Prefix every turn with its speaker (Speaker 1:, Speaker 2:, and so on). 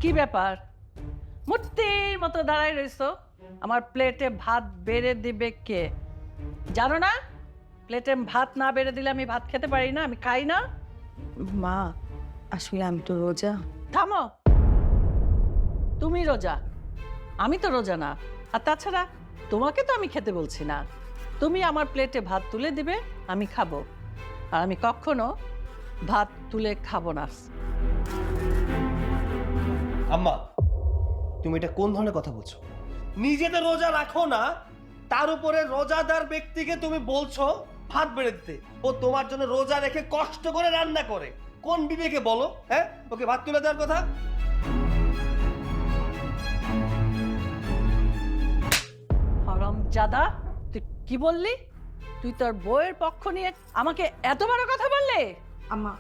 Speaker 1: কি ব্যাপার? মূর্তির মতো দাঁড়ায় রইছো। আমার প্লেটে ভাত বেড়ে দিবে কে? জানো না প্লেটে ভাত না বেড়ে দিলে আমি ভাত খেতে পারি না, আমি খাই না।
Speaker 2: মা আসলে আমি তো রোজা।
Speaker 1: থামো, তুমি রোজা, আমি তো রোজা না। আর তাছাড়া তোমাকে তো আমি খেতে বলছি না। তুমি আমার প্লেটে ভাত তুলে দিবে, আমি খাবো। আর আমি কখনো ভাত তুলে খাবো না।
Speaker 3: আম্মা, তুমি এটা কোন ধরনের কথা বলছো? নিজে তো রোজা রাখো না, তার উপরে রোজাদার ব্যক্তিকে তুমি বলছো ভাত বেড়ে দিতে। ও তোমার জন্য রোজা রেখে কষ্ট করে রান্না করে, কোন বিবেকে বলো? হ্যাঁ, ওকে ভাত তুলে দেওয়ার কথা।
Speaker 1: হরমজাদা, তুই কি বললি? তুই তোর বউয়ের পক্ষ নিয়ে আমাকে এত বড় কথা বললে?
Speaker 2: আম্মা